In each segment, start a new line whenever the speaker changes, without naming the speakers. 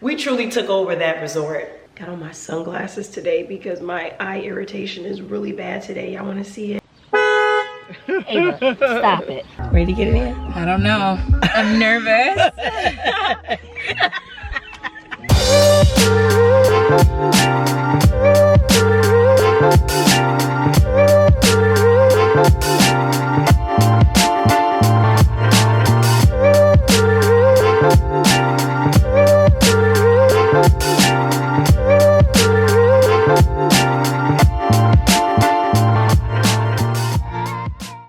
We truly took over that resort. Got on my sunglasses today because my eye irritation is really bad today. Y'all want to see it?
Ava, stop it.
Ready to get it in?
I don't know. I'm nervous.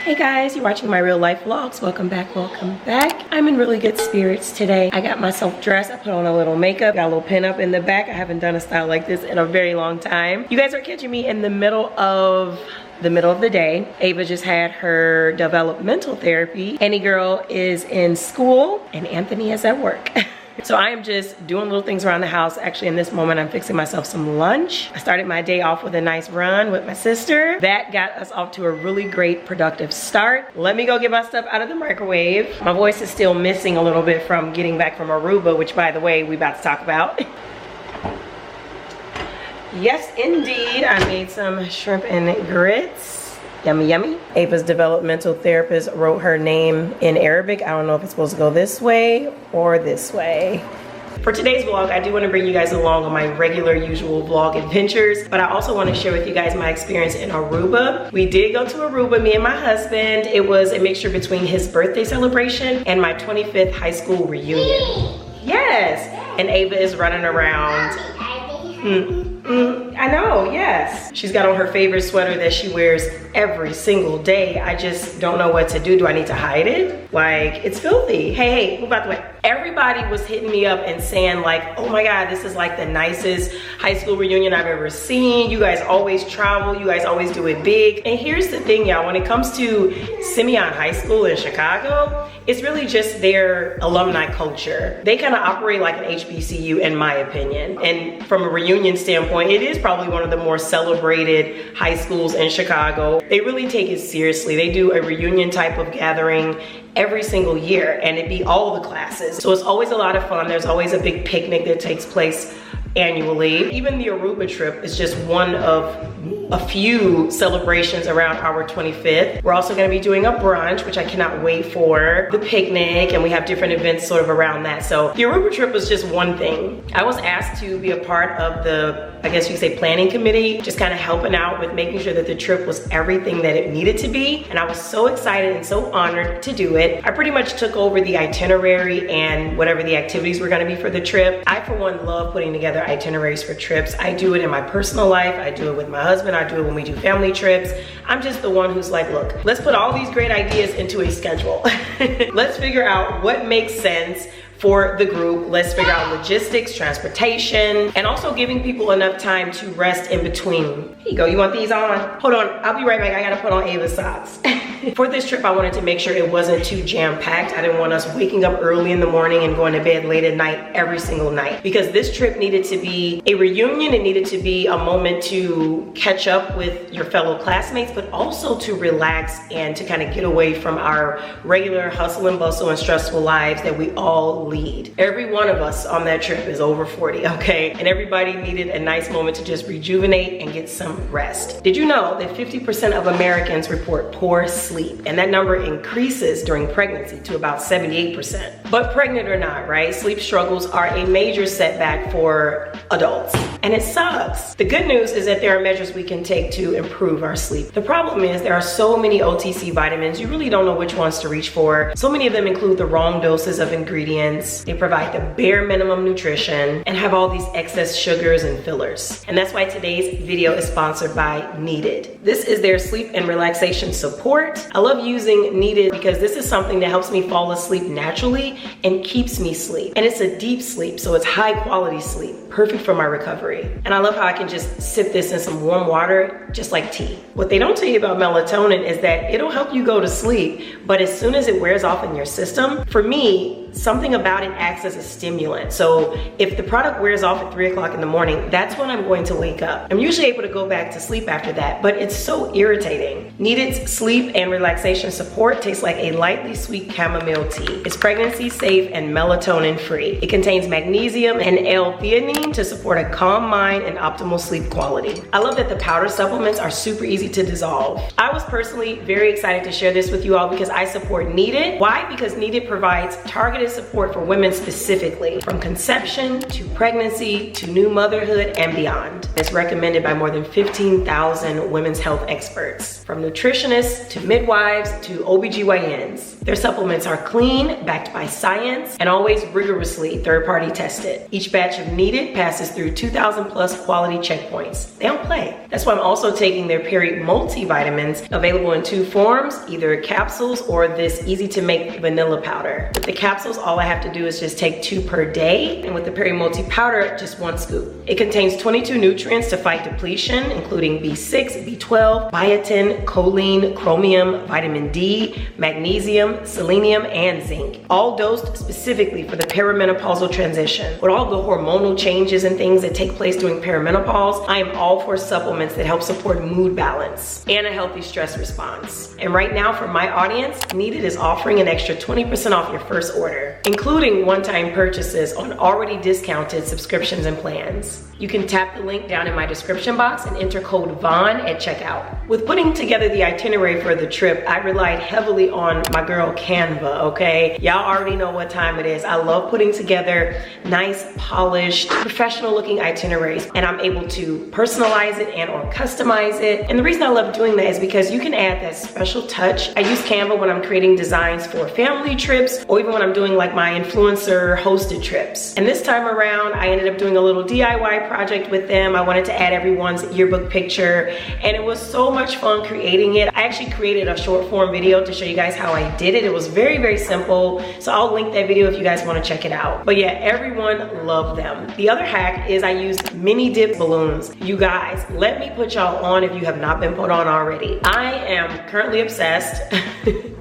Hey guys, you're watching my real life vlogs. Welcome back, welcome back. I'm in really good spirits today. I got myself dressed, I put on a little makeup, got a little pin up in the back. I haven't done a style like this in a very long time. You guys are catching me in the middle of the day. Ava just had her developmental therapy. Annie girl is in school and Anthony is at work. So I am just doing little things around the house. Actually, in this moment, I'm fixing myself some lunch. I started my day off with a nice run with my sister. That got us off to a really great, productive start. Let me go get my stuff out of the microwave. My voice is still missing a little bit from getting back from Aruba, which, by the way, we about to talk about. Yes, indeed. I made some shrimp and grits. Yummy, yummy. Ava's developmental therapist wrote her name in Arabic. I don't know if it's supposed to go this way or this way. For today's vlog, I do want to bring you guys along on my regular, usual vlog adventures, but I also want to share with you guys my experience in Aruba. We did go to Aruba, me and my husband. It was a mixture between his birthday celebration and my 25th high school reunion. Yes, and Ava is running around. I know, yes. She's got on her favorite sweater that she wears every single day. I just don't know what to do. Do I need to hide it? Like, it's filthy. Hey, move out the way. Everybody was hitting me up and saying like, oh my God, this is like the nicest high school reunion I've ever seen. You guys always travel. You guys always do it big. And here's the thing, y'all. When it comes to Simeon High School in Chicago, it's really just their alumni culture. They kind of operate like an HBCU in my opinion. And from a reunion standpoint, it is probably one of the more celebrated high schools in Chicago. They really take it seriously. They do a reunion type of gathering every single year, and it be all the classes. So it's always a lot of fun. There's always a big picnic that takes place annually. Even the Aruba trip is just one of a few celebrations around our 25th. We're also gonna be doing a brunch, which I cannot wait for, the picnic, and we have different events sort of around that. So the Aruba trip was just one thing. I was asked to be a part of the, I guess you could say, planning committee, just kind of helping out with making sure that the trip was everything that it needed to be. And I was so excited and so honored to do it. I pretty much took over the itinerary and whatever the activities were gonna be for the trip. I, for one, love putting together itineraries for trips. I do it in my personal life. I do it with my husband. I do it when we do family trips. I'm just the one who's like, look, let's put all these great ideas into a schedule. Let's figure out what makes sense for the group. Let's figure out logistics, transportation, and also giving people enough time to rest in between. Here you go, you want these on? Hold on, I'll be right back. I gotta put on Ava's socks. For this trip, I wanted to make sure it wasn't too jam-packed. I didn't want us waking up early in the morning and going to bed late at night every single night, because this trip needed to be a reunion. It needed to be a moment to catch up with your fellow classmates, but also to relax and to kind of get away from our regular hustle and bustle and stressful lives that we all lead. Every one of us on that trip is over 40, okay? And everybody needed a nice moment to just rejuvenate and get some rest. Did you know that 50% of Americans report poor sleep? And that number increases during pregnancy to about 78%. But pregnant or not, right? Sleep struggles are a major setback for adults. And it sucks. The good news is that there are measures we can take to improve our sleep. The problem is there are so many OTC vitamins, you really don't know which ones to reach for. So many of them include the wrong doses of ingredients. They provide the bare minimum nutrition and have all these excess sugars and fillers. And that's why today's video is sponsored by Needed. This is their sleep and relaxation support. I love using Needed because this is something that helps me fall asleep naturally and keeps me asleep. And it's a deep sleep, so it's high quality sleep, perfect for my recovery. And I love how I can just sip this in some warm water, just like tea. What they don't tell you about melatonin is that it'll help you go to sleep, but as soon as it wears off in your system, for me, something about it acts as a stimulant. So if the product wears off at 3 o'clock in the morning, that's when I'm going to wake up. I'm usually able to go back to sleep after that, but it's so irritating. Needed's sleep and and relaxation support tastes like a lightly sweet chamomile tea. It's pregnancy safe and melatonin free. It contains magnesium and L-theanine to support a calm mind and optimal sleep quality. I love that the powder supplements are super easy to dissolve. I was personally very excited to share this with you all because I support Needed. Why? Because Needed provides targeted support for women specifically, from conception to pregnancy to new motherhood and beyond. It's recommended by more than 15,000 women's health experts, from nutritionists to midwives to OBGYNs. Their supplements are clean, backed by science, and always rigorously third-party tested. Each batch of Needed passes through 2,000 plus quality checkpoints. They don't play. That's why I'm also taking their Peri multivitamins, available in 2 forms, either capsules or this easy to make vanilla powder. With the capsules, all I have to do is just take 2 per day, and with the Peri multi powder, just 1 scoop. It contains 22 nutrients to fight depletion, including B6, B12, biotin, choline, chromium, vitamin D, magnesium, selenium, and zinc. All dosed specifically for the perimenopausal transition. With all the hormonal changes and things that take place during perimenopause, I am all for supplements that help support mood balance and a healthy stress response. And right now, for my audience, Needed is offering an extra 20% off your first order, including one-time purchases on already discounted subscriptions and plans. You can tap the link down in my description box and enter code Vaughn at checkout. With putting together the itinerary for the trip, I relied heavily on my girl Canva, okay? Y'all already know what time it is. I love putting together nice, polished, professional looking itineraries, and I'm able to personalize it and or customize it. And the reason I love doing that is because you can add that special touch. I use Canva when I'm creating designs for family trips, or even when I'm doing like my influencer hosted trips. And this time around, I ended up doing a little DIY project with them. I wanted to add everyone's yearbook picture, and it was so much fun creating it. I actually created a short form video to show you guys how I did it. It was very, very simple. So I'll link that video if you guys want to check it out. But yeah, everyone loved them. The other hack is I used mini dip balloons. You guys, let me put y'all on if you have not been put on already. I am currently obsessed.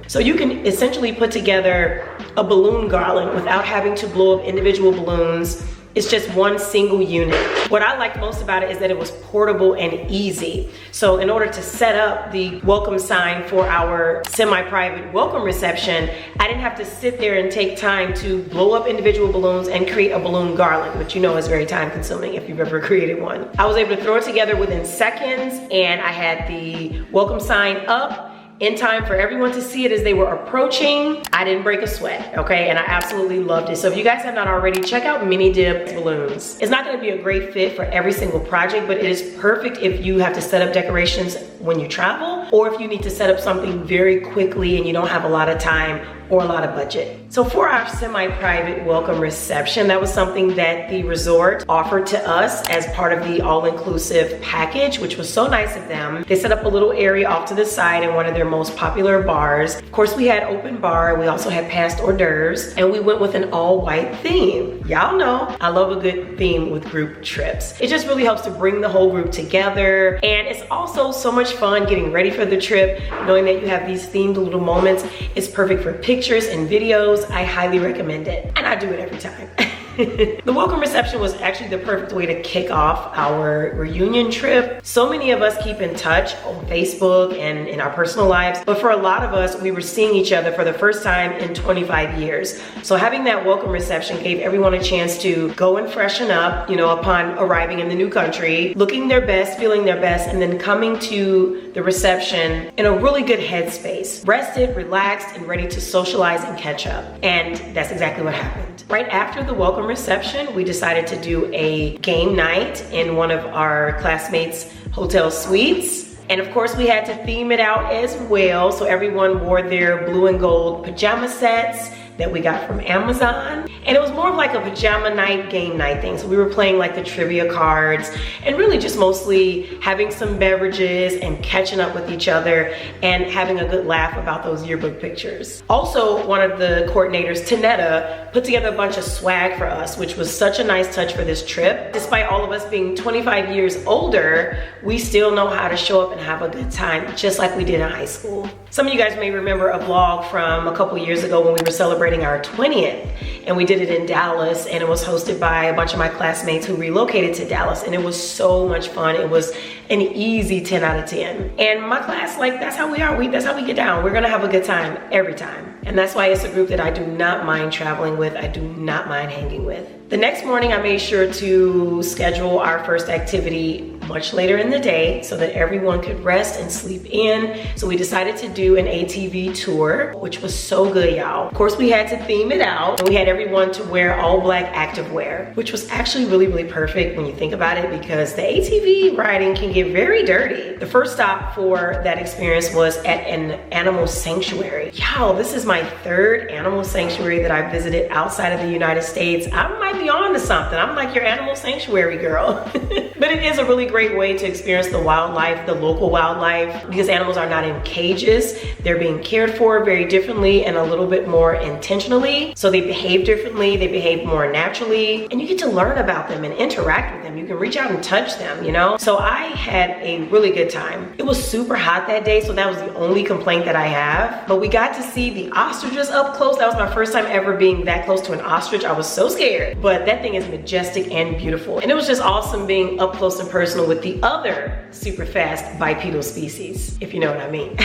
So you can essentially put together a balloon garland without having to blow up individual balloons. It's just one single unit. What I liked most about it is that it was portable and easy. So in order to set up the welcome sign for our semi-private welcome reception, I didn't have to sit there and take time to blow up individual balloons and create a balloon garland, which you know is very time consuming if you've ever created one. I was able to throw it together within seconds, and I had the welcome sign up in time for everyone to see it as they were approaching. I didn't break a sweat, okay? And I absolutely loved it. So if you guys have not already, check out Mini Dip Balloons. It's not gonna be a great fit for every single project, but it is perfect if you have to set up decorations when you travel, or if you need to set up something very quickly and you don't have a lot of time or a lot of budget. So for our semi-private welcome reception, that was something that the resort offered to us as part of the all-inclusive package, which was so nice of them. They set up a little area off to the side in one of their most popular bars. Of course, we had open bar, we also had past hors d'oeuvres, and we went with an all-white theme. Y'all know I love a good theme with group trips. It just really helps to bring the whole group together, and it's also so much fun getting ready for the trip, knowing that you have these themed little moments. It's perfect for pictures and videos. I highly recommend it, and I do it every time. The welcome reception was actually the perfect way to kick off our reunion trip. So many of us keep in touch on Facebook and in our personal lives, but for a lot of us, we were seeing each other for the first time in 25 years. So having that welcome reception gave everyone a chance to go and freshen up, you know, upon arriving in the new country, looking their best, feeling their best, and then coming to the reception in a really good headspace, rested, relaxed, and ready to socialize and catch up. And that's exactly what happened. Right after the welcome reception, we decided to do a game night in one of our classmates' hotel suites. And of course, we had to theme it out as well. So everyone wore their blue and gold pajama sets that we got from Amazon. And it was more of like a pajama night, game night thing. So we were playing like the trivia cards and really just mostly having some beverages and catching up with each other and having a good laugh about those yearbook pictures. Also, one of the coordinators, Tanetta, put together a bunch of swag for us, which was such a nice touch for this trip. Despite all of us being 25 years older, we still know how to show up and have a good time, just like we did in high school. Some of you guys may remember a vlog from a couple years ago when we were celebrating celebrating our 20th. And we did it in Dallas, and it was hosted by a bunch of my classmates who relocated to Dallas, and it was so much fun. It was an easy 10 out of 10. And my class, like, that's how we are. That's how we get down. We're gonna have a good time every time. And that's why it's a group that I do not mind traveling with. I do not mind hanging with. The next morning, I made sure to schedule our first activity much later in the day so that everyone could rest and sleep in. So we decided to do an ATV tour, which was so good, y'all. Of course, we had to theme it out, and we had everyone to wear all black activewear, which was actually really, really perfect when you think about it, because the ATV riding can get very dirty. The first stop for that experience was at an animal sanctuary. Y'all, this is my third animal sanctuary that I visited outside of the United States. I might be on to something. I'm like your animal sanctuary girl. But it is a really great way to experience the wildlife, the local wildlife, because animals are not in cages. They're being cared for very differently and a little bit more intentionally. So they behave differently, they behave more naturally, and you get to learn about them and interact with them. You can reach out and touch them, you know? So I had a really good time. It was super hot that day, so that was the only complaint that I have. But we got to see the ostriches up close. That was my first time ever being that close to an ostrich. I was so scared, but that thing is majestic and beautiful. And it was just awesome being up close and personal with the other super fast bipedal species, if you know what I mean.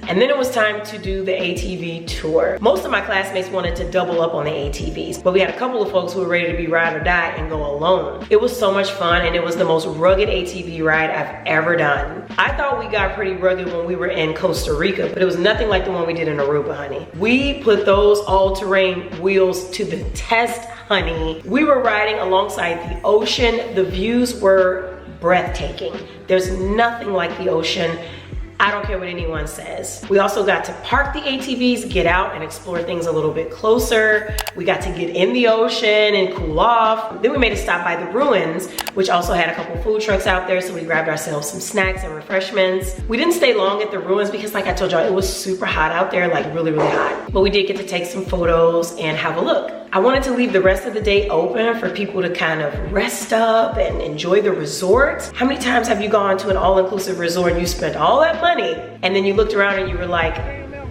And then it was time to do the ATV tour. Most of my classmates wanted to double up on the ATVs, but we had a couple of folks who were ready to be ride or die and go alone. It was so much fun, and it was the most rugged ATV ride I've ever done. I thought we got pretty rugged when we were in Costa Rica, but it was nothing like the one we did in Aruba, honey. We put those all-terrain wheels to the test, honey. We were riding alongside the ocean. The views were breathtaking. There's nothing like the ocean. I don't care what anyone says. We also got to park the ATVs, get out and explore things a little bit closer. We got to get in the ocean and cool off. Then we made a stop by the ruins, which also had a couple food trucks out there, so we grabbed ourselves some snacks and refreshments. We didn't stay long at the ruins because, like I told y'all, it was super hot out there, like really, really hot. But we did get to take some photos and have a look. I wanted to leave the rest of the day open for people to kind of rest up and enjoy the resort. How many times have you gone to an all-inclusive resort and you spent all that money and then you looked around and you were like,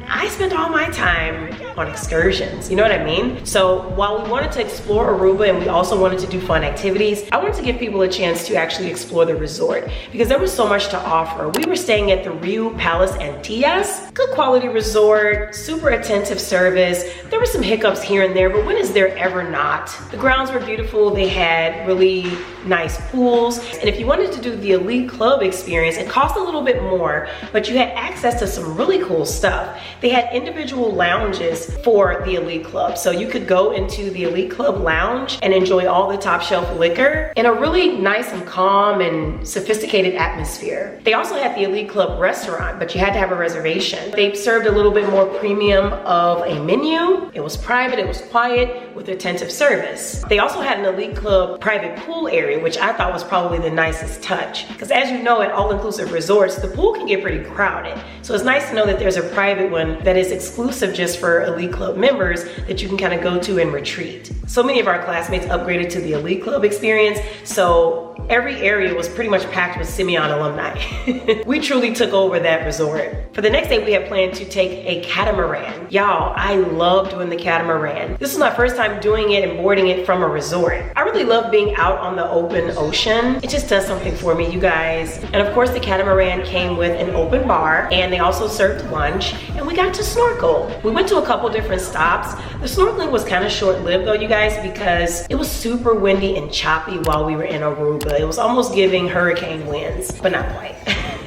I spent all my time on excursions, you know what I mean? So while we wanted to explore Aruba and we also wanted to do fun activities, I wanted to give people a chance to actually explore the resort because there was so much to offer. We were staying at the RIU Palace Antillas, good quality resort, super attentive service. There were some hiccups here and there, but when is there ever not? The grounds were beautiful. They had really nice pools. And if you wanted to do the elite club experience, it cost a little bit more, but you had access to some really cool stuff. They had individual lounges for the elite club. So you could go into the elite club lounge and enjoy all the top shelf liquor in a really nice and calm and sophisticated atmosphere. They also had the elite club restaurant, but you had to have a reservation. They served a little bit more premium of a menu. It was private, it was quiet with attentive service. They also had an elite club private pool area, which I thought was probably the nicest touch. Because as you know, at all-inclusive resorts, the pool can get pretty crowded. So it's nice to know that there's a private one that is exclusive just for elite club members that you can kind of go to and retreat. So many of our classmates upgraded to the elite club experience, so every area was pretty much packed with Simeon alumni. We truly took over that resort. For the next day, we had planned to take a catamaran. Y'all, I love doing the catamaran. This was my first time doing it and boarding it from a resort. I really love being out on the open ocean. It just does something for me, you guys. And of course, the catamaran came with an open bar, and they also served lunch, and we got to snorkel. We went to a couple different stops. The snorkeling was kind of short-lived though, you guys, because it was super windy and choppy while we were in Aruba. It was almost giving hurricane winds, but not quite.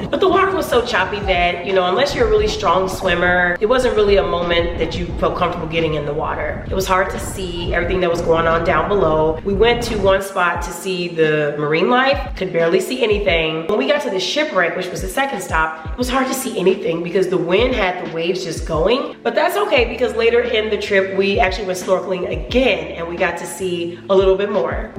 But the water was so choppy that, you know, unless you're a really strong swimmer, it wasn't really a moment that you felt comfortable getting in the water. It was hard to see everything that was going on down below. We went to one spot to see the marine life, could barely see anything. When we got to the shipwreck, which was the second stop, it was hard to see anything because the wind had the waves just going. But that's okay because later in the trip, we actually went snorkeling again and we got to see a little bit more.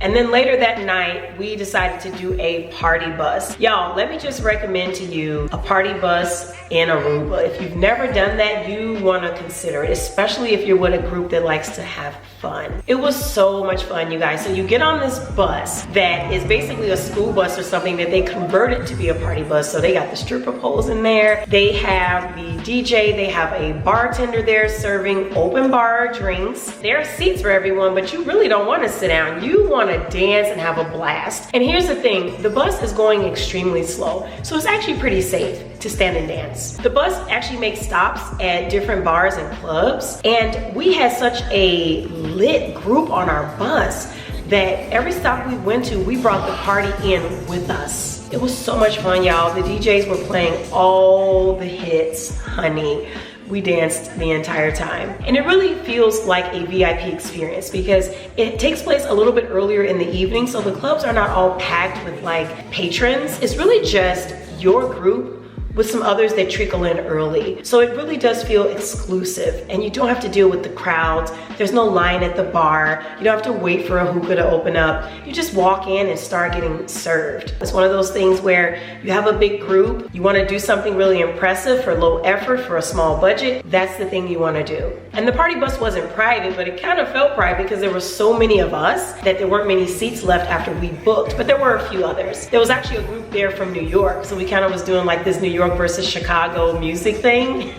And then later that night, we decided to do a party bus. Y'all, let me just recommend to you a party bus in Aruba. If you've never done that, you want to consider it, especially if you're with a group that likes to have fun. It was so much fun, you guys. So you get on this bus that is basically a school bus or something that they converted to be a party bus. So they got the stripper poles in there. They have the DJ. They have a bartender there serving open bar drinks. There are seats for everyone, but you really don't want to sit down. You want to dance and have a blast. And here's the thing, the bus is going extremely slow. So it's actually pretty safe to stand and dance. The bus actually makes stops at different bars and clubs. And we had such a lit group on our bus that every stop we went to, we brought the party in with us. It was so much fun, y'all. The DJs were playing all the hits, honey. We danced the entire time. And it really feels like a VIP experience because it takes place a little bit earlier in the evening, so the clubs are not all packed with like patrons. It's really just your group with some others that trickle in early. So it really does feel exclusive and you don't have to deal with the crowds. There's no line at the bar. You don't have to wait for a hookah to open up. You just walk in and start getting served. It's one of those things where you have a big group, you wanna do something really impressive for low effort, for a small budget, that's the thing you wanna do. And the party bus wasn't private, but it kind of felt private because there were so many of us that there weren't many seats left after we booked, but there were a few others. There was actually a group there from New York, so we kind of was doing like this New York versus Chicago music thing.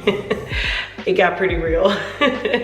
It got pretty real.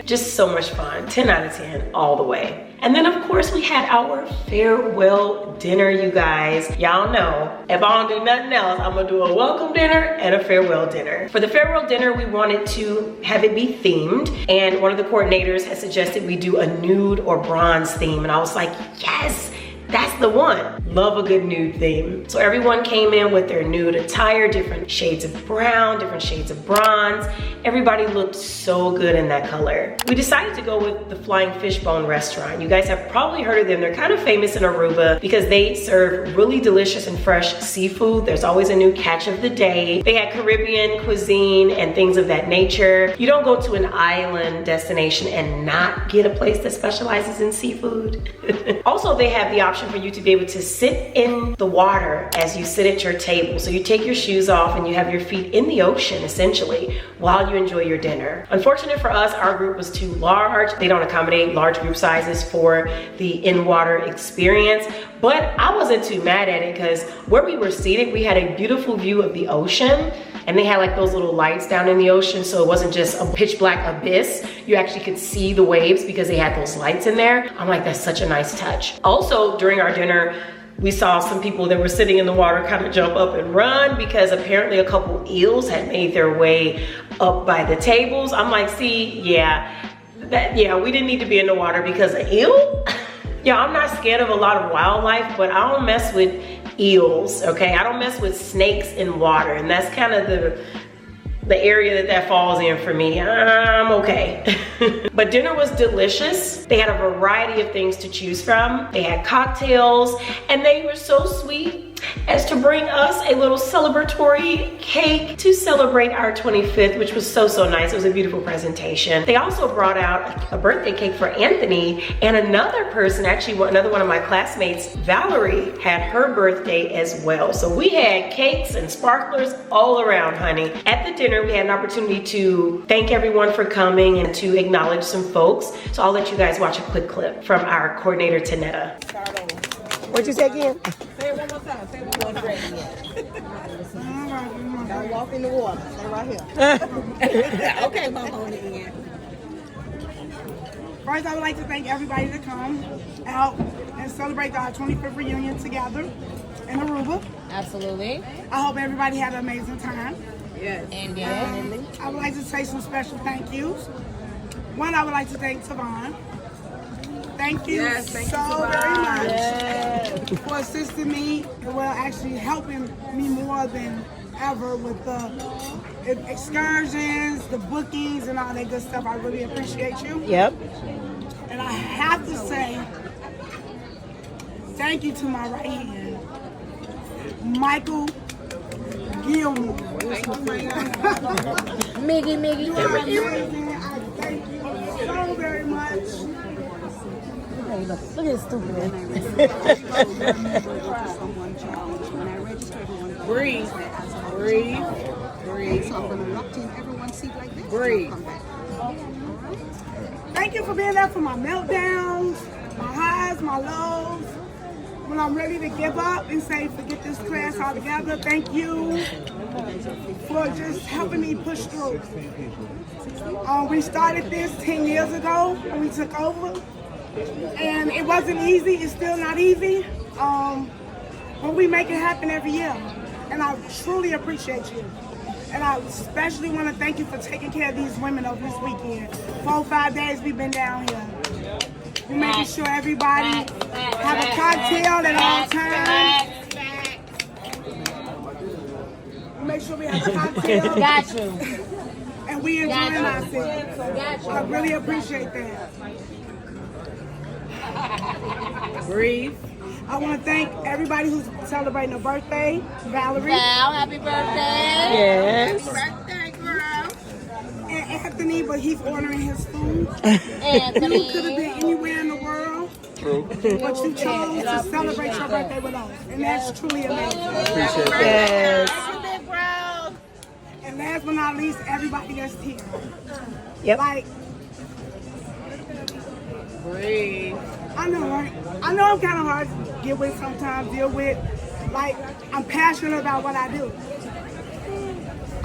Just so much fun. 10 out of 10 all the way. And then of course we had our farewell dinner, you guys. Y'all know, if I don't do nothing else, I'm gonna do a welcome dinner and a farewell dinner. For the farewell dinner, we wanted to have it be themed. And one of the coordinators had suggested we do a nude or bronze theme. And I was like, yes, that's the one. Love a good nude theme. So everyone came in with their nude attire, different shades of brown, different shades of bronze. Everybody looked so good in that color. We decided to go with the Flying Fishbone restaurant. You guys have probably heard of them. They're kind of famous in Aruba because they serve really delicious and fresh seafood. There's always a new catch of the day. They had Caribbean cuisine and things of that nature. You don't go to an island destination and not get a place that specializes in seafood. Also, they have the option for you to be able to sit in the water as you sit at your table. So you take your shoes off and you have your feet in the ocean essentially while you enjoy your dinner. Unfortunate for us, our group was too large. They don't accommodate large group sizes for the in-water experience, but I wasn't too mad at it because where we were seated, we had a beautiful view of the ocean. And they had like those little lights down in the ocean, so it wasn't just a pitch black abyss. You actually could see the waves because they had those lights in there. I'm like, that's such a nice touch. Also, during our dinner, we saw some people that were sitting in the water kind of jump up and run because apparently a couple eels had made their way up by the tables. I'm like, see, yeah, we didn't need to be in the water because of eel. Yeah, I'm not scared of a lot of wildlife, but I don't mess with eels, okay? I don't mess with snakes in water, and that's kind of the area that falls in for me. I'm okay. But dinner was delicious. They had a variety of things to choose from. They had cocktails, and they were so sweet as to bring us a little celebratory cake to celebrate our 25th, which was so nice. It was a beautiful presentation. They also brought out a birthday cake for Anthony, and another person, actually another one of my classmates, Valerie, had her birthday as well. So we had cakes and sparklers all around, honey. At the dinner, we had an opportunity to thank everyone for coming and to acknowledge some folks. So I'll let you guys watch a quick clip from our coordinator, Tanetta. What'd you say again?
Say it one more time. Say it one more time. Don't walk in the water. Stay right here. Okay, Mom, on the end.
First, I would like to thank everybody to come out and celebrate our 25th reunion together in Aruba.
Absolutely.
I hope everybody had an amazing time.
Yes.
And yes.
I would like to say some special thank yous. One, I would like to thank Vaughn. Thank you so very much for assisting me, well, actually helping me more than ever with the excursions, the bookings, and all that good stuff. I really appreciate you.
Yep.
And I have to say, thank you to my right hand, Michael Gilmore.
Miggy.
You are amazing. I thank you so very much.
Look at this stupid Breathe. Breathe. Breathe.
So I'm going to lock in everyone's seat like this.
Breathe.
Thank you for being there for my meltdowns, my highs, my lows. When I'm ready to give up and say, forget this class altogether, thank you for just helping me push through. We started this 10 years ago when we took over, and it wasn't easy. It's still not easy, but we make it happen every year, and I truly appreciate you. And I especially want to thank you for taking care of these women over this weekend. 4 or 5 days we've been down here. We're making sure everybody have a cocktail at all times. We make sure we have a cocktail.
Got you.
And we enjoying ourselves.
Got you.
I really appreciate that.
Breathe.
I want to thank everybody who's celebrating a birthday. Valerie.
Val, happy birthday.
Yes.
Birthday, girl.
And Anthony, but he's ordering his food.
Anthony.
You could have been anywhere in the world. True. But you chose to celebrate your birthday with us. And that's truly amazing.
Yes.
And last but not least, everybody that's here.
Yep.
Like,
Breathe.
I know, right? I know I'm kind of hard to get with sometimes, deal with. Like, I'm passionate about what I do.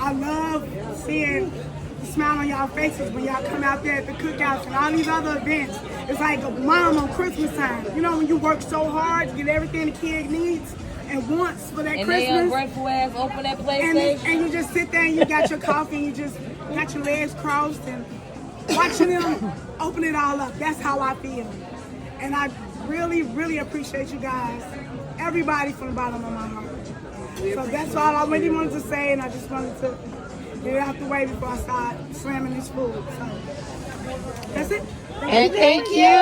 I love seeing the smile on y'all faces when y'all come out there at the cookouts and all these other events. It's like a mom on Christmas time. You know, when you work so hard to get everything the kid needs and wants for that
And
Christmas.
they ungrateful ass open that PlayStation.
And you just sit there and you got your coffee and you just got your legs crossed and watching them open it all up. That's how I feel. And I really, really appreciate you guys. Everybody from the bottom of my heart. So that's all I really wanted to say, and I just wanted to get it out the way before I start slamming this food. So that's it.
And thank you.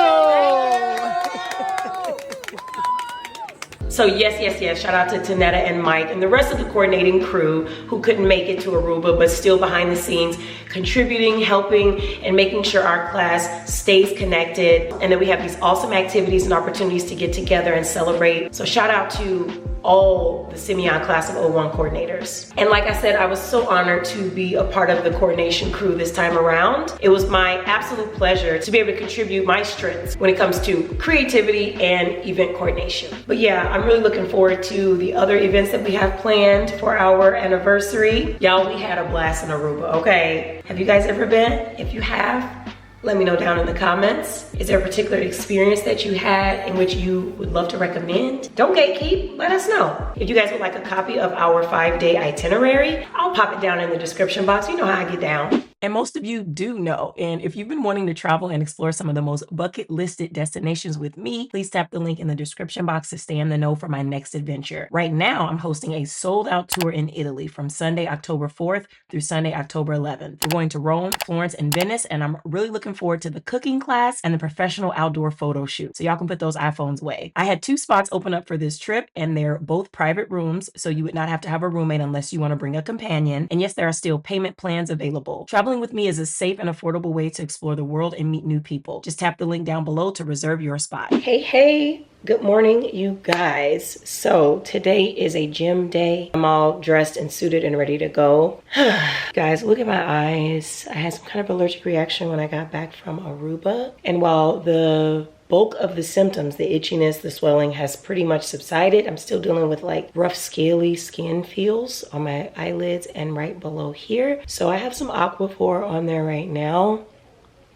So yes, shout out to Tanetta and Mike and the rest of the coordinating crew who couldn't make it to Aruba, but still behind the scenes, contributing, helping, and making sure our class stays connected. And then we have these awesome activities and opportunities to get together and celebrate. So shout out to all the Simeon class of 01 coordinators. And like I said, I was so honored to be a part of the coordination crew this time around. It was my absolute pleasure to be able to contribute my strengths when it comes to creativity and event coordination. But yeah, I'm really looking forward to the other events that we have planned for our anniversary. Y'all, we had a blast in Aruba, okay? Have you guys ever been? If you have, let me know down in the comments. Is there a particular experience that you had in which you would love to recommend? Don't gatekeep, let us know. If you guys would like a copy of our 5-day itinerary, I'll pop it down in the description box. You know how I get down. And most of you do know. And if you've been wanting to travel and explore some of the most bucket listed destinations with me, please tap the link in the description box to stay in the know for my next adventure. Right now, I'm hosting a sold out tour in Italy from Sunday, October 4th through Sunday, October 11th. We're going to Rome, Florence, and Venice, and I'm really looking forward to the cooking class and the professional outdoor photo shoot. So y'all can put those iPhones away. I had 2 spots open up for this trip, and they're both private rooms, so you would not have to have a roommate unless you want to bring a companion. And yes, there are still payment plans available. Traveling with me is a safe and affordable way to explore the world and meet new people. Just tap the link down below to reserve your spot. Hey, good morning, you guys. So today is a gym day. I'm all dressed and suited and ready to go. Guys, look at my eyes. I had some kind of allergic reaction when I got back from Aruba. And while the bulk of the symptoms, the itchiness, the swelling has pretty much subsided, I'm still dealing with like rough, scaly skin feels on my eyelids and right below here. So I have some Aquaphor on there right now.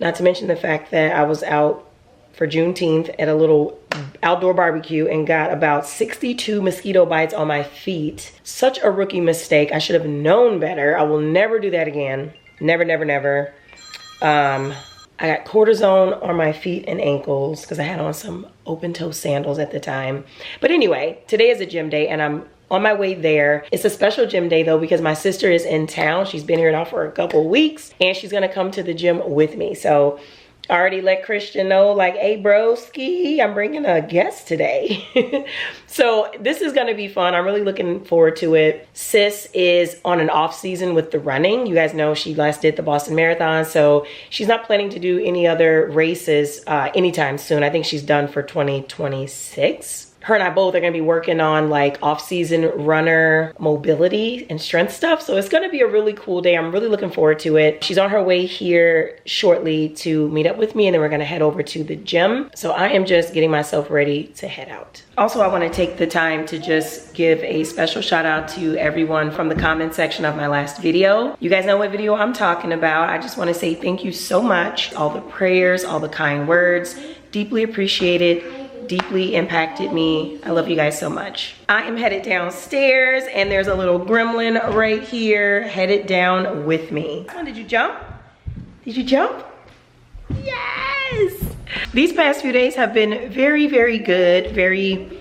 Not to mention the fact that I was out for Juneteenth at a little outdoor barbecue and got about 62 mosquito bites on my feet. Such a rookie mistake. I should have known better. I will never do that again. Never, never, never. I got cortisone on my feet and ankles because I had on some open toe sandals at the time. But anyway, today is a gym day and I'm on my way there. It's a special gym day though because my sister is in town. She's been here now for a couple weeks and she's gonna come to the gym with me. So I already let Christian know, like, hey broski, I'm bringing a guest today. So this is gonna be fun. I'm really looking forward to it. Sis is on an off season with the running. You guys know she last did the Boston Marathon, so she's not planning to do any other races anytime soon. I think she's done for 2026. Her and I both are gonna be working on like off-season runner mobility and strength stuff. So it's gonna be a really cool day. I'm really looking forward to it. She's on her way here shortly to meet up with me, and then we're gonna head over to the gym. So I am just getting myself ready to head out. Also, I wanna take the time to just give a special shout out to everyone from the comment section of my last video. You guys know what video I'm talking about. I just wanna say thank you so much. All the prayers, all the kind words, deeply appreciated. Deeply impacted me. I love you guys so much. I am headed downstairs, and there's a little gremlin right here headed down with me. Oh, did you jump? Did you jump? Yes! These past few days have been very, very good. Very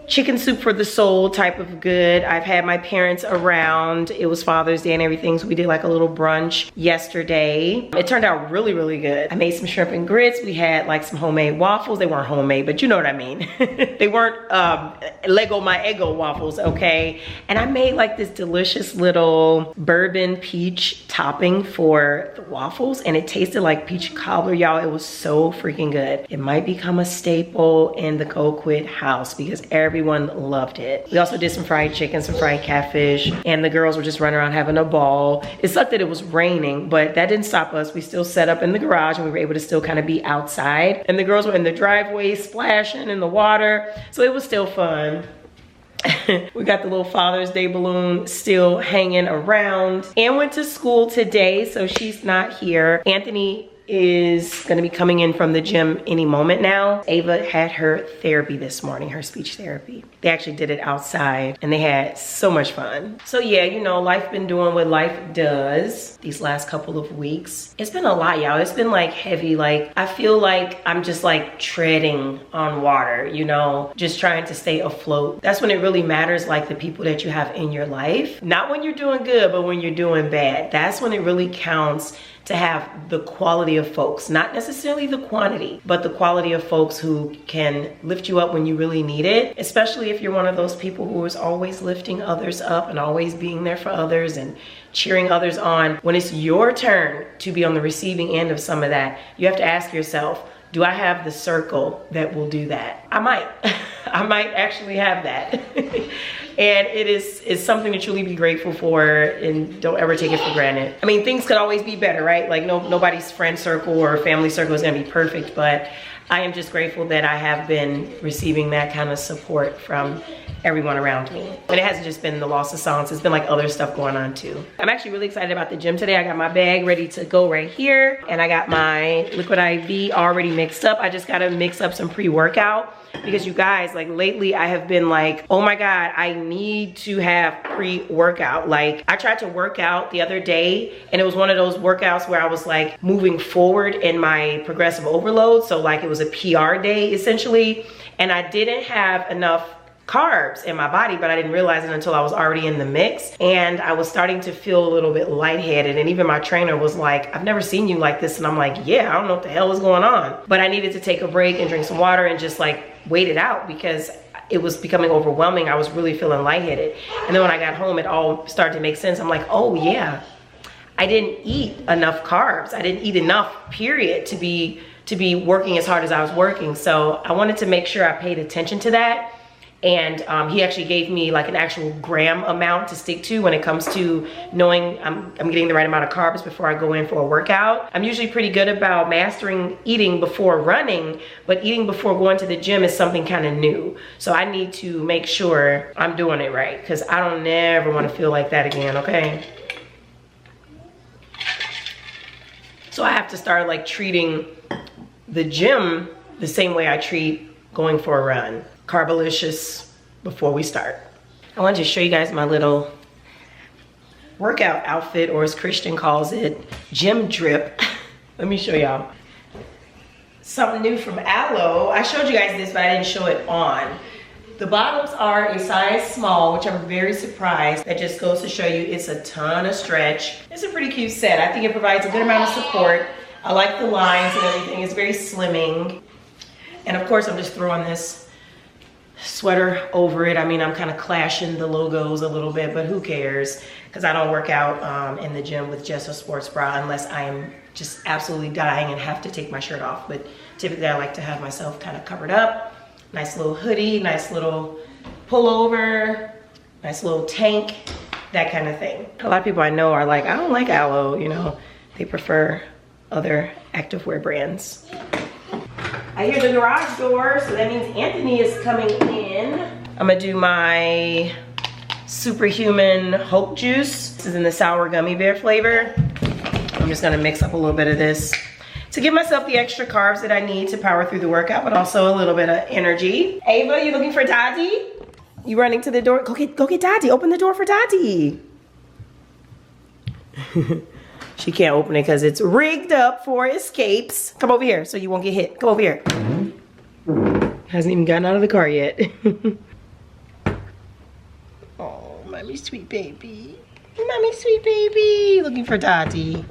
chicken soup for the soul type of good. I've had my parents around. It was Father's Day and everything, so we did like a little brunch yesterday. It turned out really, really good. I made some shrimp and grits. We had like some homemade waffles. They weren't homemade, but you know what I mean. They weren't Lego my Eggo waffles, okay? And I made like this delicious little bourbon peach topping for the waffles, and it tasted like peach cobbler, y'all. It was so freaking good. It might become a staple in the Coquit house because everyone loved it. We also did some fried chicken, some fried catfish, and the girls were just running around having a ball. It sucked that it was raining, but that didn't stop us. We still set up in the garage, and we were able to still kind of be outside. And the girls were in the driveway splashing in the water, so it was still fun. We got the little Father's Day balloon still hanging around. Anne went to school today, so she's not here. Anthony is gonna be coming in from the gym any moment now. Ava had her therapy this morning, her speech therapy. They actually did it outside, and they had so much fun. So yeah, you know, life been doing what life does these last couple of weeks. It's been a lot, y'all. It's been like heavy. Like, I feel like I'm just like treading on water, you know, just trying to stay afloat. That's when it really matters, like the people that you have in your life. Not when you're doing good, but when you're doing bad. That's when it really counts to have the quality of folks, not necessarily the quantity, but the quality of folks who can lift you up when you really need it, especially if you're one of those people who is always lifting others up and always being there for others and cheering others on. When it's your turn to be on the receiving end of some of that, you have to ask yourself, do I have the circle that will do that? I might. I might actually have that. And it's something to truly be grateful for, and don't ever take it for granted. I mean, things could always be better, right? Like nobody's friend circle or family circle is gonna be perfect, but I am just grateful that I have been receiving that kind of support from everyone around me. And it hasn't just been the loss of silence, it's been like other stuff going on too. I'm actually really excited about the gym today. I got my bag ready to go right here, and I got my Liquid IV already mixed up. I just gotta mix up some pre-workout, because you guys, like lately I have been like, oh my God, I need to have pre-workout. Like, I tried to work out the other day, and it was one of those workouts where I was like moving forward in my progressive overload. So like it was a PR day essentially, and I didn't have enough carbs in my body, but I didn't realize it until I was already in the mix, and I was starting to feel a little bit lightheaded. And even my trainer was like, I've never seen you like this. And I'm like, yeah, I don't know what the hell is going on. But I needed to take a break and drink some water and just like wait it out, because it was becoming overwhelming. I was really feeling lightheaded. And then when I got home, it all started to make sense. I'm like, oh yeah, I didn't eat enough carbs. I didn't eat enough, period, to be working as hard as I was working. So I wanted to make sure I paid attention to that. And he actually gave me like an actual gram amount to stick to when it comes to knowing I'm getting the right amount of carbs before I go in for a workout. I'm usually pretty good about mastering eating before running, but eating before going to the gym is something kind of new. So I need to make sure I'm doing it right, because I don't never want to feel like that again, okay? So I have to start like treating the gym the same way I treat going for a run. Carbolicious before we start. I wanted to show you guys my little workout outfit, or as Christian calls it, gym drip. Let me show y'all. Something new from Aloe. I showed you guys this, but I didn't show it on. The bottoms are a size small, which I'm very surprised. That just goes to show you it's a ton of stretch. It's a pretty cute set. I think it provides a good amount of support. I like the lines and everything. It's very slimming. And of course, I'm just throwing this sweater over it. I mean, I'm kind of clashing the logos a little bit, but who cares? Because I don't work out in the gym with just a sports bra unless I am just absolutely dying and have to take my shirt off. But typically, I like to have myself kind of covered up. Nice little hoodie, nice little pullover, nice little tank, that kind of thing. A lot of people I know are like, I don't like aloe, you know. They prefer other activewear brands. I hear the garage door, so that means Anthony is coming in. I'm gonna do my Superhuman Hope Juice. This is in the sour gummy bear flavor. I'm just gonna mix up a little bit of this to give myself the extra carbs that I need to power through the workout, but also a little bit of energy. Ava, you looking for Daddy? You running to the door? Go get Daddy. Open the door for Daddy. She can't open it because it's rigged up for escapes. Come over here so you won't get hit. Come over here. Hasn't even gotten out of the car yet. Oh, mommy sweet baby. Mommy sweet baby. Looking for Daddy.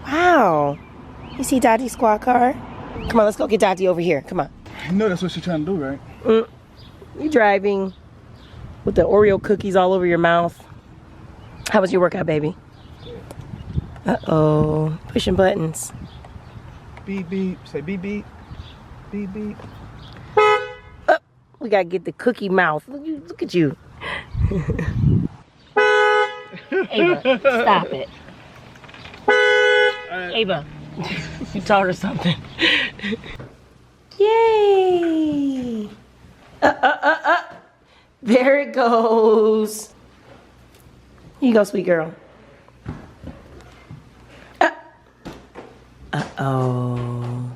Wow. You see Daddy's squad car? Come on, let's go get Daddy over here. Come on.
You know that's what you're trying to do, right?
You driving with the Oreo cookies all over your mouth. How was your workout, baby? Uh-oh. Pushing buttons.
Beep, beep. Say beep, beep. Beep, beep.
We gotta get the cookie mouth. Look at you. Ava, stop it. Ava, you taught her something. Yay! There it goes. Here you go, sweet girl. Uh-oh.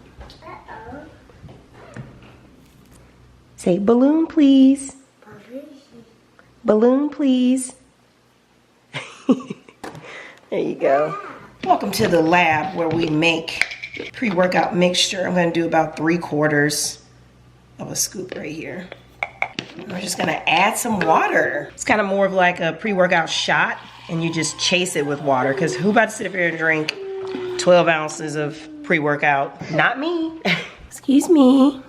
Say balloon, please. Balloon, please. There you go. Welcome to the lab where we make pre-workout mixture. I'm gonna do about 3/4 of a scoop right here. We're just gonna add some water. It's kind of more of like a pre-workout shot, and you just chase it with water, because who about to sit up here and drink 12 ounces of pre-workout? Not me. Excuse me.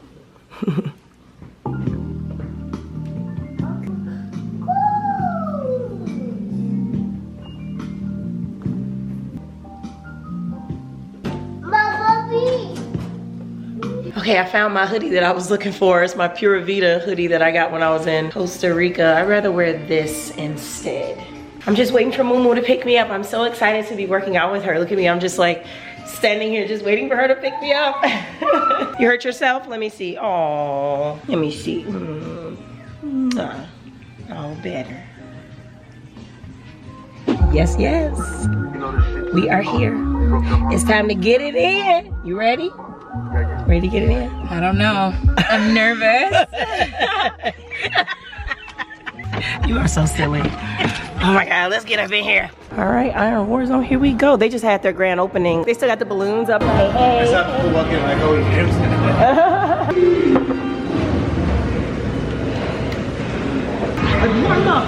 Okay, I found my hoodie that I was looking for. It's my Pura Vida hoodie that I got when I was in Costa Rica. I'd rather wear this instead. I'm just waiting for Mumu to pick me up. I'm so excited to be working out with her. Look at me, I'm just like standing here just waiting for her to pick me up. You hurt yourself? Let me see. Oh, let me see. Oh, better. Yes, yes. We are here. It's time to get it in. You ready? Ready to get it in?
I don't know. I'm nervous.
You are so silly. Oh my God, let's get up in here. All right, Iron Warzone, here we go. They just had their grand opening. They still got the balloons up. Hey, hey.
It's not people walking like, oh,
Warm up.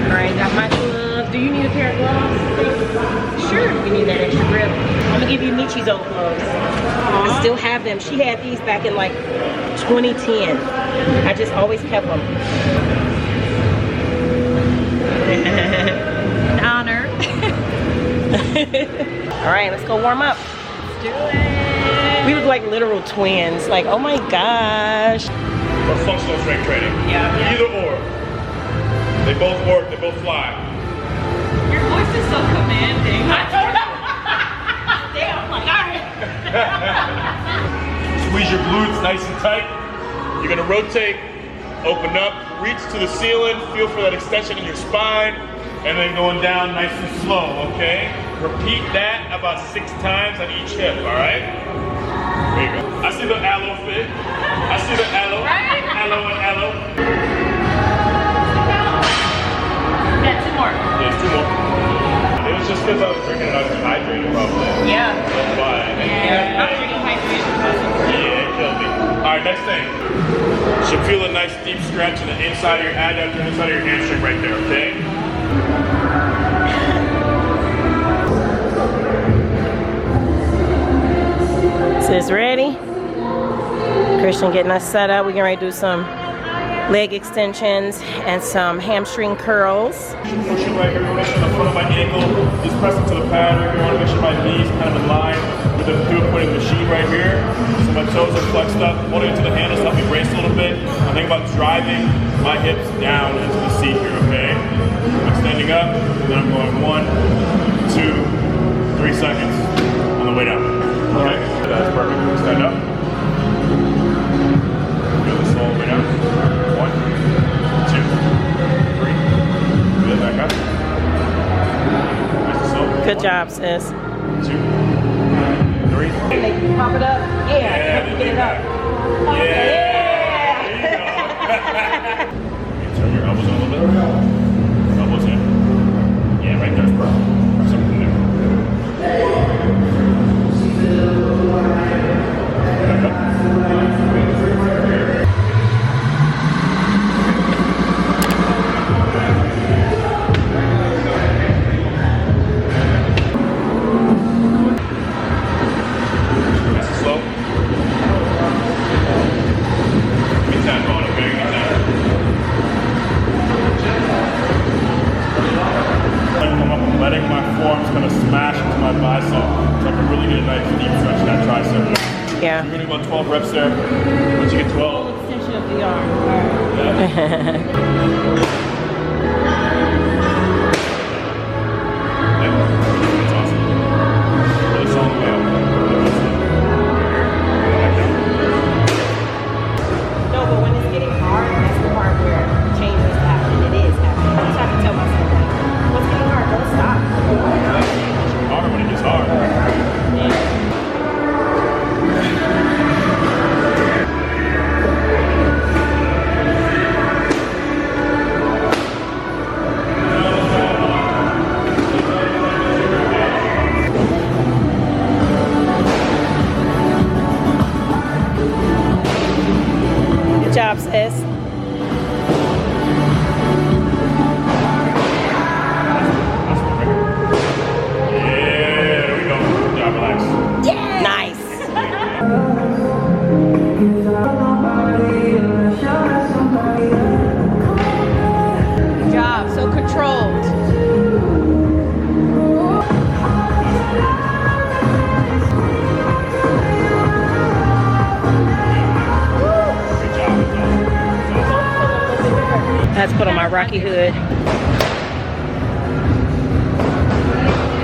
All right, got my gloves. Do you need a pair of gloves? Sure, we need that extra grip. I'm gonna give you Michi's old gloves. I still have them. She had these back in like 2010. I just always kept them.
An honor.
All right, let's go warm up.
Do it.
We look like literal twins. Like, oh my gosh.
Or functional strength training.
Yeah.
Either or. They both work, they both fly.
Your voice is so commanding. Damn, I'm like, all right.
Squeeze your glutes nice and tight. You're gonna rotate, open up, reach to the ceiling, feel for that extension in your spine, and then going down nice and slow, okay? Repeat that about 6 times on each hip, all right? There you go. I see the aloe fit. I see the aloe.
Right?
Aloe and aloe.
Yeah, 2 more.
There's 2 more. It was just because I was drinking and I was dehydrated, probably.
Yeah.
That's why.
Yeah. I'm drinking hydration.
Yeah, it killed me. All right, next thing. Should feel a nice nice deep stretch in the inside of your adductor, inside of your hamstring right there, okay?
Sis ready? Christian getting us set up. We're getting ready to do some leg extensions and some hamstring curls.
Pushing right here, make sure the front of my ankle is pressed into the pad right here. I want to make sure my knees kind of in line with the pivot point of the machine right here. So my toes are flexed up, holding into the handles, help me brace a little bit. I'm thinking about driving my hips down into the seat here, okay? I'm extending up, and then I'm going 1, 2, 3 seconds on the way down. Okay, that's perfect. Extend up. Feel this all the way down. 1, 2, 3. Good, back up. Nice and slow.
Good job, sis.
2, 3.
Pop it up. Yeah,
Yeah,
get it up.
Yeah. There you go. Turn your elbows in a little bit. Elbows in. Yeah, right there's perfect. Something there. Back up. Nice and slow. Give me 10, Vaughn, okay? Give me 10. I'm letting my forearms kind of smash into my bicep so I can really get a nice deep stretch in that tricep.
Yeah.
You're gonna go about 12 reps there. Once you get 12.
Extension of the arm. All right.
Yeah. That's awesome. Really solid way up.
No, but when it's getting hard, that's the part where change is happening. It is happening. I just have to tell myself that. What's getting hard? Don't stop.
It's harder when it gets hard.
Good job, sis.
Yeah, there we go. Good job, relax.
Nice. Good job. So controlled.
Good job.
Let's put on my Rocky hood.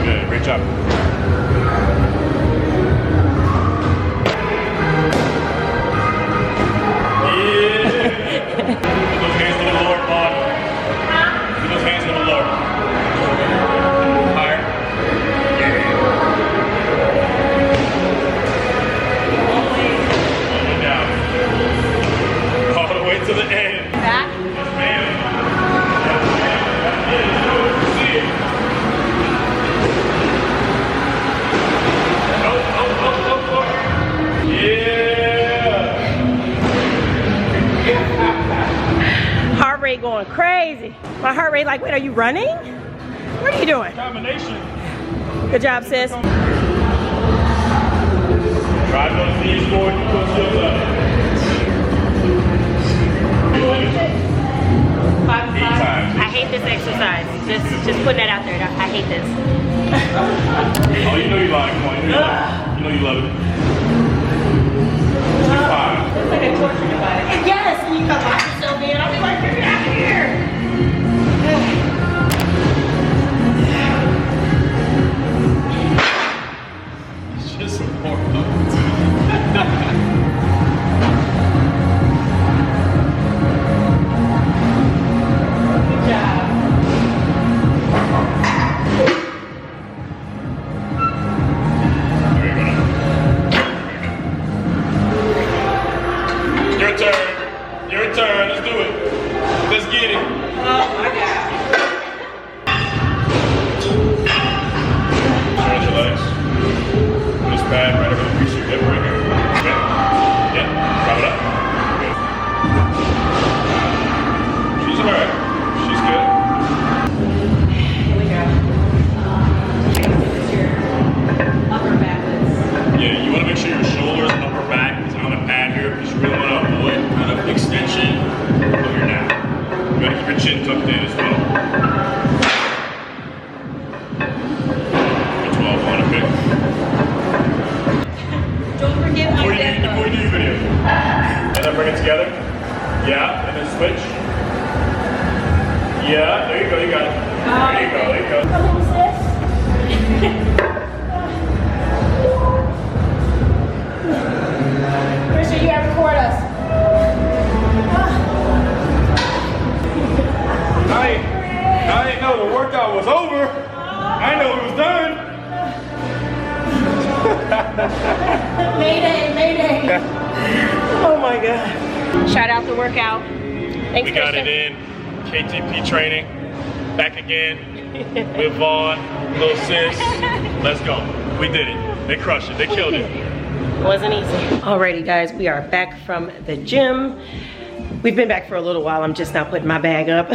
Good, great job. Get those hands a little lower, Vaughn. Get those hands a little lower. Higher. Yeah. All the way down. All the way to the end.
Back.
Yes, ma'am. Yes, ma'am. That's it. You know what you see. Oh. Yeah.
Heart rate going crazy. My heart rate like, wait, are you running? What are you doing?
Combination.
Good job, sis.
Drive those knees forward, keep those heels up.
5
8 times.
I hate this exercise. Just putting that out there. I hate this.
Oh, you know you like it. Come on, you know you love it. 5.
It's like a torture device.
Yes, and you come lock yourself in. I'll be like, get me out of here.
It's just a warm-up.
Good job.
Your turn. bring it together. Yeah, and then switch. Yeah, there you go, you got it. There you go, there you go.
Christian, you gotta record us.
I didn't know the workout was over. I know it was done.
Mayday, mayday.
Oh my God.
Shout out the workout. Thanks,
We got
Christian.
it in. KTP training. Back again with Vaughn, little sis. Let's go. We did it. They crushed it. They killed it.
Wasn't easy. Alrighty guys, we are back from the gym. We've been back for a little while. I'm just now putting my bag up.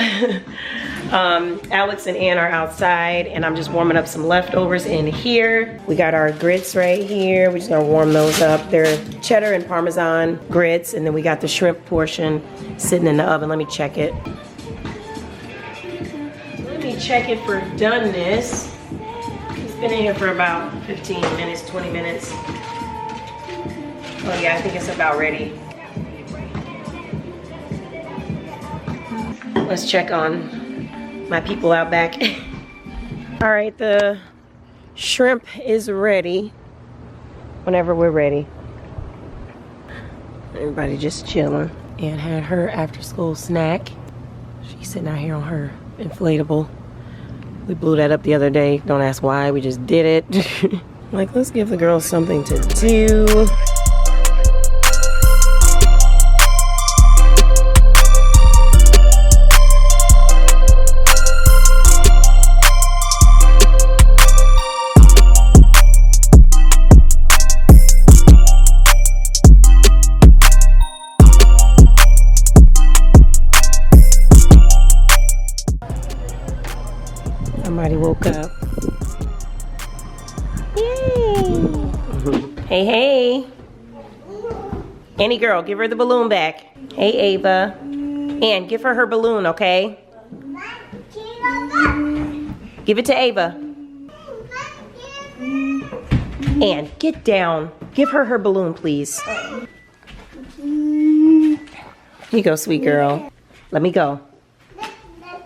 Alex and Ann are outside and I'm just warming up some leftovers in here. We got our grits right here. We're just gonna warm those up. They're cheddar and Parmesan grits, and then we got the shrimp portion sitting in the oven. Let me check it. Let me check it for doneness. It's been in here for about 15 minutes, 20 minutes. Oh yeah, I think it's about ready. Let's check on my people out back. All right, the shrimp is ready whenever we're ready. Everybody just chilling. Ann had her after school snack. She's sitting out here on her inflatable. We blew that up the other day. Don't ask why, we just did it. Like, let's give the girls something to do. Somebody woke up. Yay! Hey, hey. Annie girl, give her the balloon back. Hey, Ava. Ann, give her balloon, okay? Give it to Ava. Ann, get down. Give her balloon, please. Here you go, sweet girl. Let me go.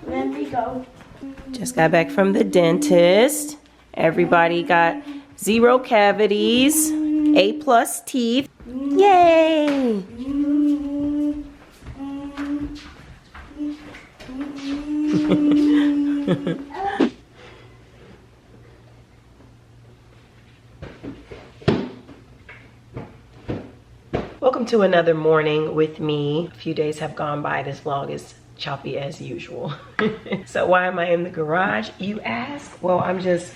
Let me go.
Just got back from the dentist. Everybody got 0 cavities, A+ teeth. Yay! Welcome to another morning with me. A few days have gone by. This vlog is choppy as usual. So why am I in the garage, you ask? Well, I'm just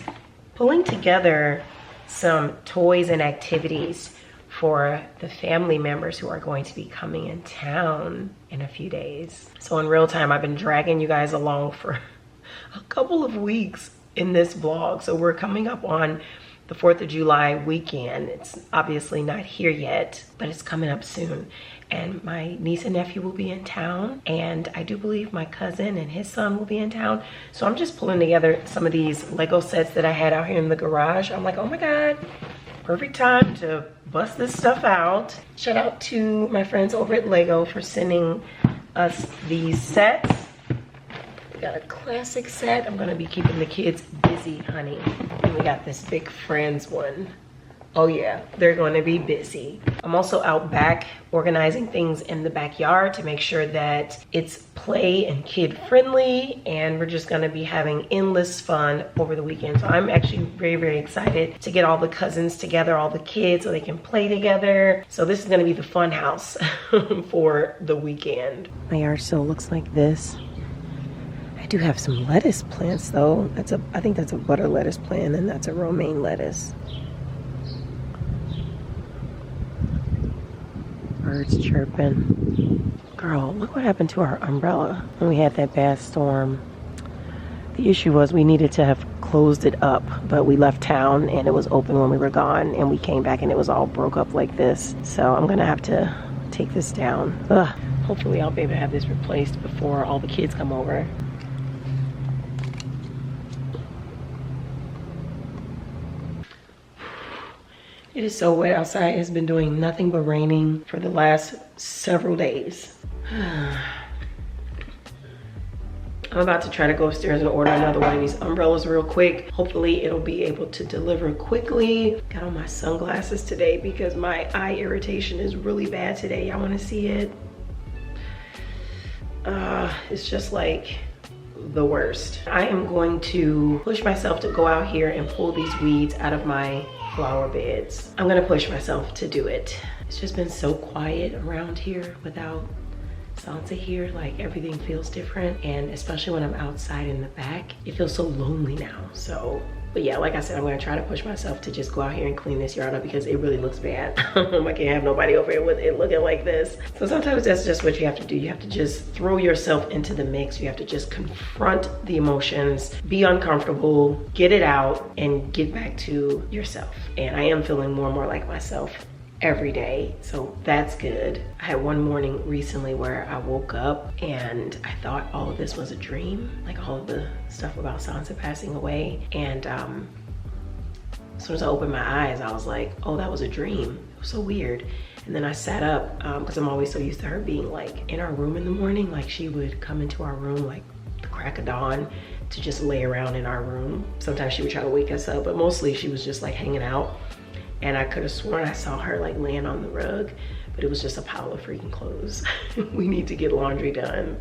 pulling together some toys and activities for the family members who are going to be coming in town in a few days. So in real time, I've been dragging you guys along for a couple of weeks in this vlog. So we're coming up on the 4th of July weekend. It's obviously not here yet, but it's coming up soon. And my niece and nephew will be in town, and I do believe my cousin and his son will be in town. So I'm just pulling together some of these Lego sets that I had out here in the garage. I'm like, oh my God, perfect time to bust this stuff out. Shout out to my friends over at Lego for sending us these sets. We got a classic set. I'm gonna be keeping the kids busy, honey. And we got this big Friends one. Oh yeah, they're going to be busy. I'm also out back organizing things in the backyard to make sure that it's play and kid friendly, and we're just going to be having endless fun over the weekend. So I'm actually very, very excited to get all the cousins together, all the kids, so they can play together. So this is going to be the fun house for the weekend. My yard still looks like this. I do have some lettuce plants though. I think that's a butter lettuce plant, and that's a romaine lettuce. Birds chirping. Girl, look what happened to our umbrella when we had that bad storm. The issue was we needed to have closed it up, but we left town and it was open when we were gone, and we came back and it was all broke up like this. So I'm gonna have to take this down. Ugh. Hopefully I'll be able to have this replaced before all the kids come over. It is so wet outside. It's been doing nothing but raining for the last several days. I'm about to try to go upstairs and order another one of these umbrellas real quick. Hopefully it'll be able to deliver quickly. Got on my sunglasses today because my eye irritation is really bad today. Y'all wanna see it? It's just like the worst. I am going to push myself to go out here and pull these weeds out of my flower beds. I'm gonna push myself to do it. It's just been so quiet around here without Sansa here. Like everything feels different, and especially when I'm outside in the back, it feels so lonely now. So, but yeah, like I said, I'm gonna try to push myself to just go out here and clean this yard up because it really looks bad. I can't have nobody over here with it looking like this. So sometimes that's just what you have to do. You have to just throw yourself into the mix. You have to just confront the emotions, be uncomfortable, get it out, and get back to yourself. And I am feeling more and more like myself every day, so that's good. I had one morning recently where I woke up and I thought all of this was a dream, like all of the stuff about Sansa passing away, and as soon as I opened my eyes I was like, oh, that was a dream. It was so weird. And then I sat up because I'm always so used to her being like in our room in the morning. Like she would come into our room like the crack of dawn to just lay around in our room. Sometimes she would try to wake us up, but mostly she was just like hanging out. And I could have sworn I saw her like laying on the rug, but it was just a pile of freaking clothes. We need to get laundry done.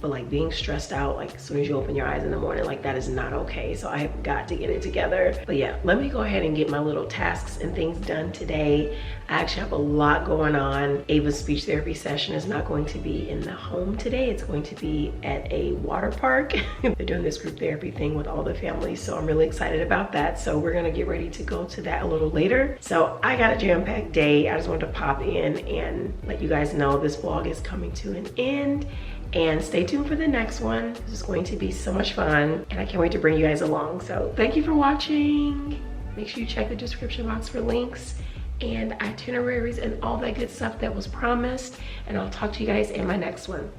But like being stressed out, like as soon as you open your eyes in the morning, like that is not okay. So I have got to get it together. But yeah, let me go ahead and get my little tasks and things done today. I actually have a lot going on. Ava's speech therapy session is not going to be in the home today. It's going to be at a water park. They're doing this group therapy thing with all the families. So I'm really excited about that. So we're gonna get ready to go to that a little later. So I got a jam-packed day. I just wanted to pop in and let you guys know this vlog is coming to an end. And stay tuned for the next one. This is going to be so much fun and I can't wait to bring you guys along. So thank you for watching. Make sure you check the description box for links and itineraries and all that good stuff that was promised. And I'll talk to you guys in my next one.